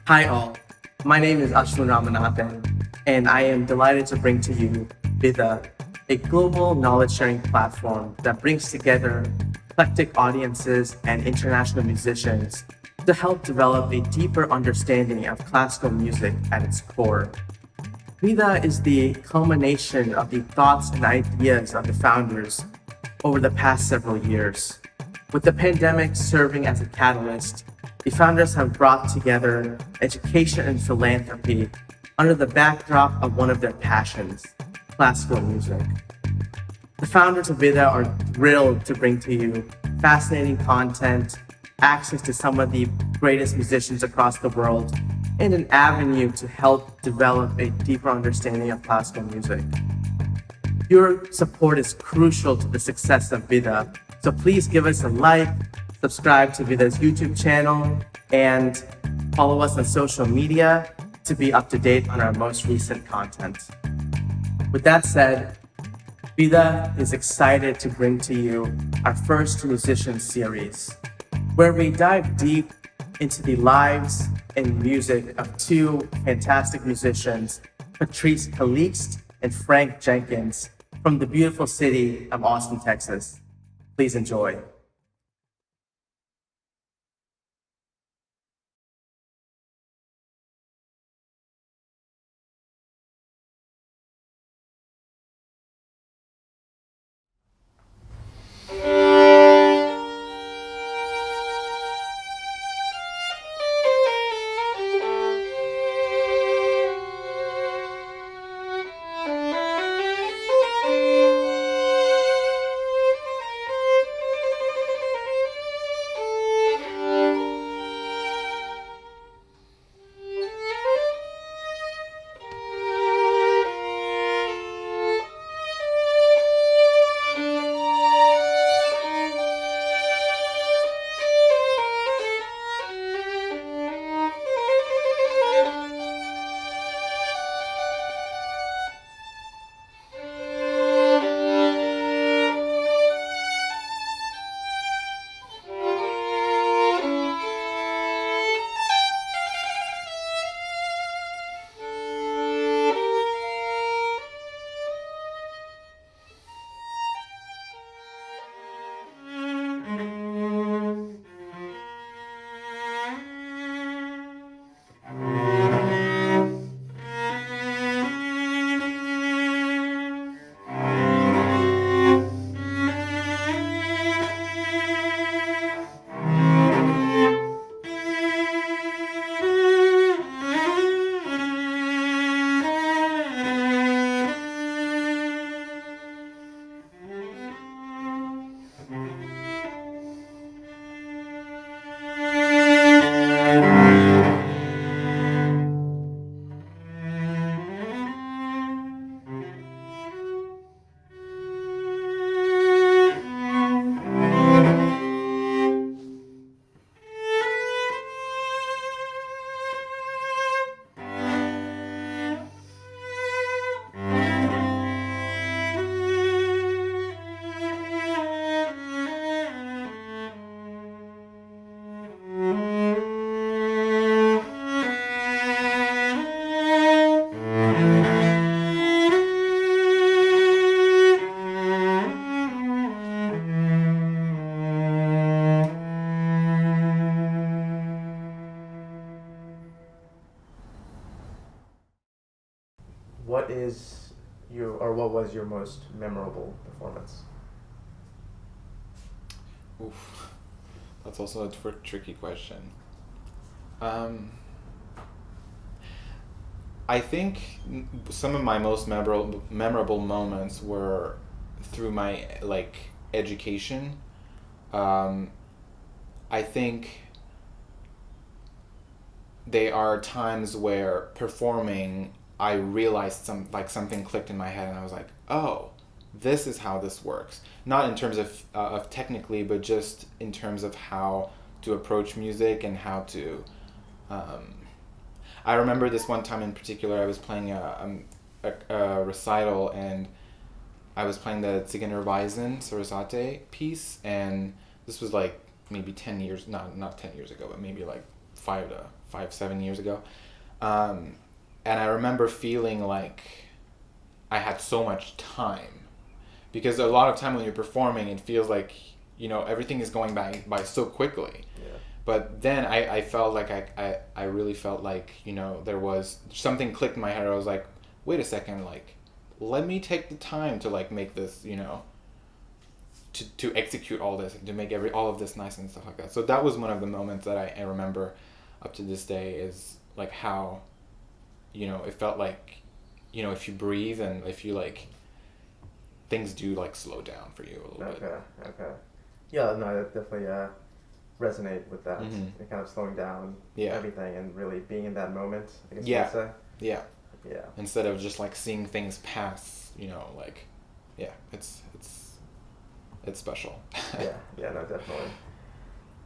Hi all, my name is Ashwin Ramanathan, and I am delighted to bring to you Vidha, a global knowledge-sharing platform that brings together eclectic audiences and international musicians to help develop a deeper understanding of classical music at its core. Vidha is the culmination of the thoughts and ideas of the founders over the past several years. With the pandemic serving as a catalyst, the founders have brought together education and philanthropy under the backdrop of one of their passions, classical music. The founders of Vidha are thrilled to bring to you fascinating content, access to some of the greatest musicians across the world, and an avenue to help develop a deeper understanding of classical music. Your support is crucial to the success of Vidha, so please give us a like, subscribe to Vidha's YouTube channel, and follow us on social media to be up to date on our most recent content. With that said, Vidha is excited to bring to you our first musician series, where we dive deep into the lives and music of two fantastic musicians, Patrice Calixte and Frank Jenkins, from the beautiful city of Austin, Texas. Please enjoy. What is what was your most memorable performance? Oof, that's also a tricky question. Um, I think some of my most memorable moments were through my education. Um, I think they are times where performing, I realized something clicked in my head, and I was like, oh, this is how this works. Not in terms of technically, but just in terms of how to approach music and how to. Um, I remember this one time in particular. I was playing a recital, and I was playing the Zigeunerweisen Sorsate piece, and this was like maybe 10 years, not 10 years ago, but maybe like 7 years ago. And I remember feeling like I had so much time, because a lot of time when you're performing, it feels like, everything is going by so quickly. Yeah. But then I felt like I really felt like, there was something clicked in my head. I was like, wait a second, like, let me take the time to like make this, to execute all this and to make all of this nice and stuff like that. So that was one of the moments that I remember up to this day, is like how, it felt like, if you breathe and if you like, things do like slow down for you a little bit. Okay. Yeah, no, I definitely resonate with that. Mm-hmm. And kind of slowing down everything and really being in that moment, I guess you would say. Yeah. Yeah. Instead of just like seeing things pass, it's special. Yeah, no, definitely.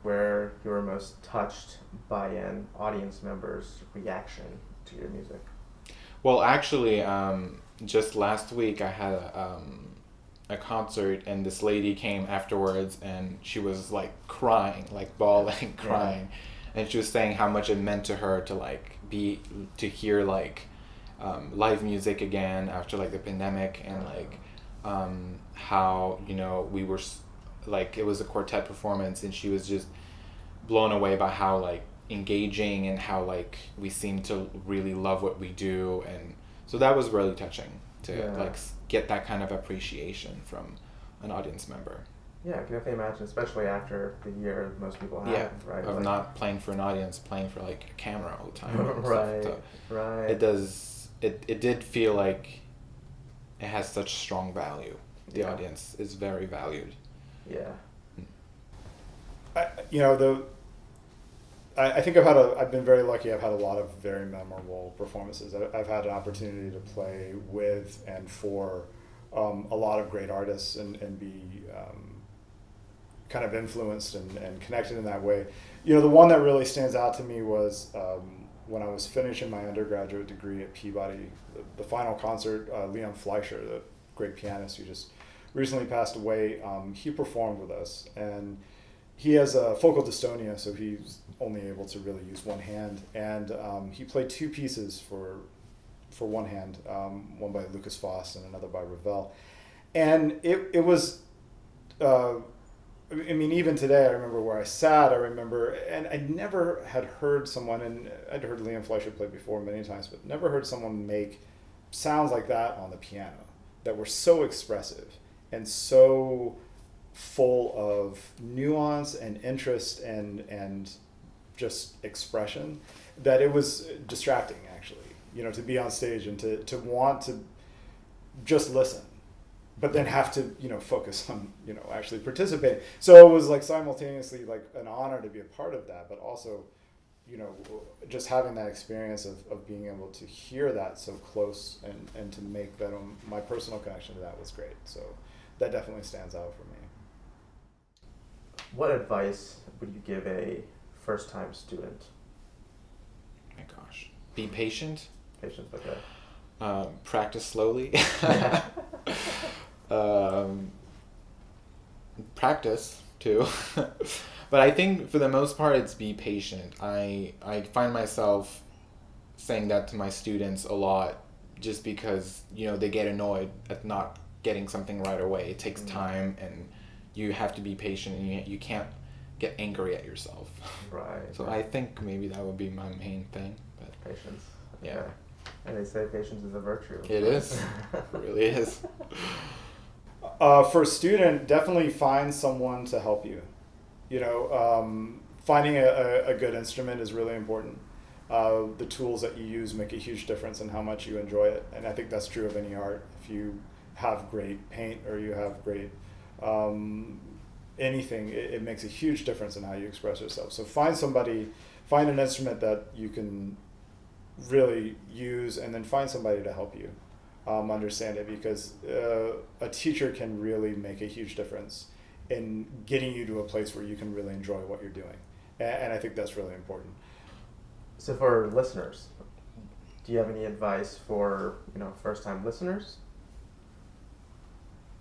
Where you were most touched by an audience member's reaction to your music? Well, actually, just last week I had a concert, and this lady came afterwards, and she was like crying, like bawling, crying, and she was saying how much it meant to her to like to hear like live music again after like the pandemic, and like how we were like, it was a quartet performance, and she was just blown away by how like engaging and how like we seem to really love what we do. And so that was really touching to like get that kind of appreciation from an audience member. Yeah, I can definitely imagine, especially after the year most people have, right? Of like, not playing for an audience, playing for like a camera all the time. Right, so right. It did feel like it has such strong value. The audience is very valued. Yeah. I think I've been very lucky. I've had a lot of very memorable performances. I've had an opportunity to play with and for a lot of great artists and be kind of influenced and connected in that way. The one that really stands out to me was when I was finishing my undergraduate degree at Peabody, the final concert, Leon Fleischer, the great pianist who just recently passed away, he performed with us, and he has a focal dystonia, so he's only able to really use one hand, and he played two pieces for one hand, one by Lucas Foss and another by Ravel, and it was even today, I remember where I sat. And I never had heard someone, and I'd heard Leon Fleischer play before many times, but never heard someone make sounds like that on the piano that were so expressive and so full of nuance and interest and just expression that it was distracting, actually, to be on stage and to want to just listen, but then have to, focus on, actually participating. So it was like simultaneously like an honor to be a part of that, but also, just having that experience of being able to hear that so close and to make that my personal connection to that was great. So that definitely stands out for me. What advice would you give a first-time student? My gosh. Be patient. Patience, okay. Practice slowly. Practice too. But I think for the most part it's be patient. I find myself saying that to my students a lot, just because they get annoyed at not getting something right away. It takes time, and you have to be patient, and you can't get angry at yourself. Right. So I think maybe that would be my main thing. But Patience. yeah. Okay. And they say patience is a virtue. It is. It really is. For a student, definitely find someone to help you. Finding a good instrument is really important. The tools that you use make a huge difference in how much you enjoy it. And I think that's true of any art. If you have great paint or you have great anything, it makes a huge difference in how you express yourself. So find an instrument that you can really use, and then find somebody to help you understand it, because a teacher can really make a huge difference in getting you to a place where you can really enjoy what you're doing. And I think that's really important. So for listeners, do you have any advice for, first-time listeners?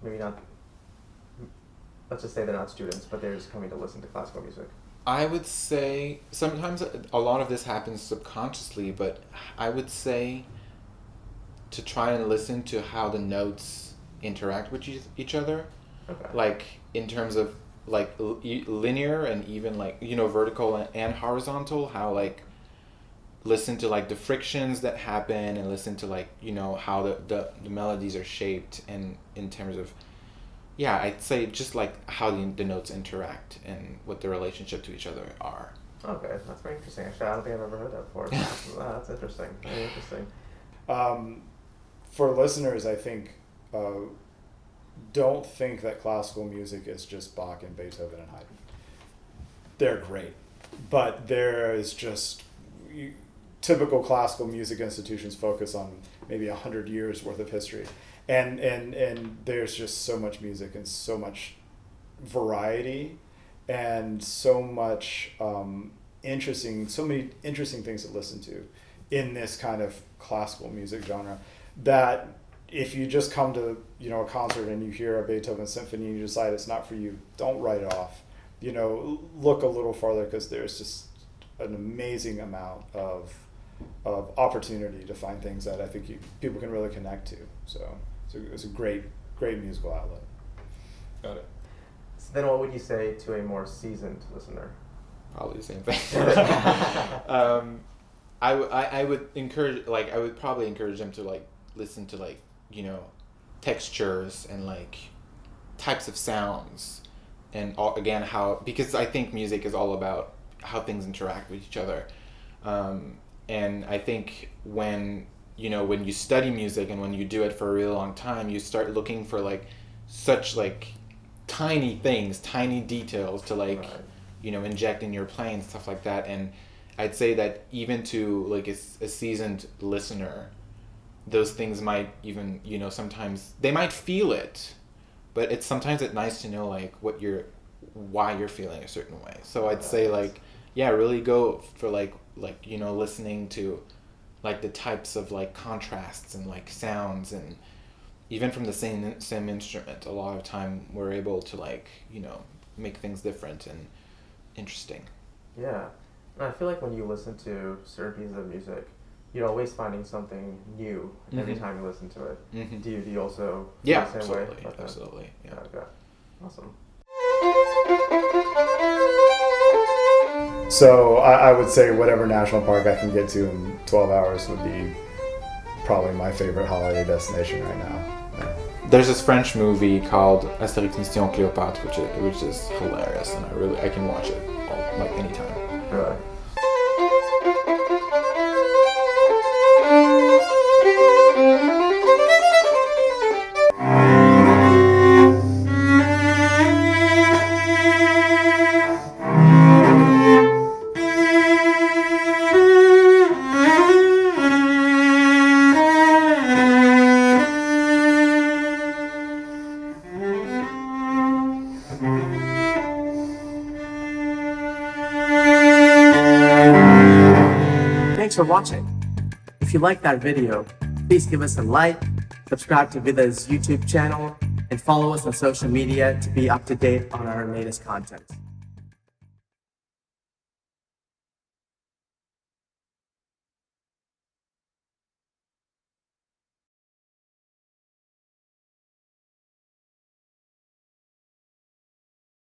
Maybe not. let's just say they're not students, but they're just coming to listen to classical music? I would say sometimes a lot of this happens subconsciously, but I would say to try and listen to how the notes interact with each other. Okay. Like in terms of like linear and even like, you know, vertical and horizontal, how like listen to like the frictions that happen and listen to like, you know, how the melodies are shaped, and in terms of, yeah, I'd say just like how the notes interact and what the relationship to each other are. Okay, that's very interesting. Actually, I don't think I've ever heard that before. That's interesting. Very interesting. For listeners, I think, don't think that classical music is just Bach and Beethoven and Haydn. They're great, but there is just typical classical music institutions focus on maybe 100 years worth of history, and there's just so much music and so much variety and so much so many interesting things to listen to in this kind of classical music genre, that if you just come to, you know, a concert and you hear a Beethoven symphony and you decide it's not for you, don't write it off. You know, look a little farther, because there's just an amazing amount of opportunity to find things that I think people can really connect to. So it's a great musical outlet. Got it. So then what would you say to a more seasoned listener? Probably the same thing. I would encourage, like, I would probably encourage them to like listen to like, you know, textures and like types of sounds, and all, again, how, because I think music is all about how things interact with each other, and I think when you study music and when you do it for a really long time, you start looking for like such like tiny things, tiny details to like, right, you know, inject in your playing and stuff like that. And I'd say that even to like a seasoned listener, those things might even, you know, sometimes they might feel it, but it's nice to know like why you're feeling a certain way. So I'd say like, yeah, really go for like, you know, listening to like the types of like contrasts and like sounds, and even from the same instrument, a lot of time we're able to like, you know, make things different and interesting. Yeah. And I feel like when you listen to certain pieces of music, you're always finding something new every time you listen to it. Mm-hmm. Do you also Yeah, feel the same way? absolutely. Yeah. Okay. Awesome. So I would say whatever national park I can get to in 12 hours would be probably my favorite holiday destination right now. Yeah. There's this French movie called Astérix Mission Cléopâtre, which is hilarious, and I can watch it like anytime. Really? Thanks for watching. If you liked that video, please give us a like, subscribe to Vidha's YouTube channel, and follow us on social media to be up to date on our latest content.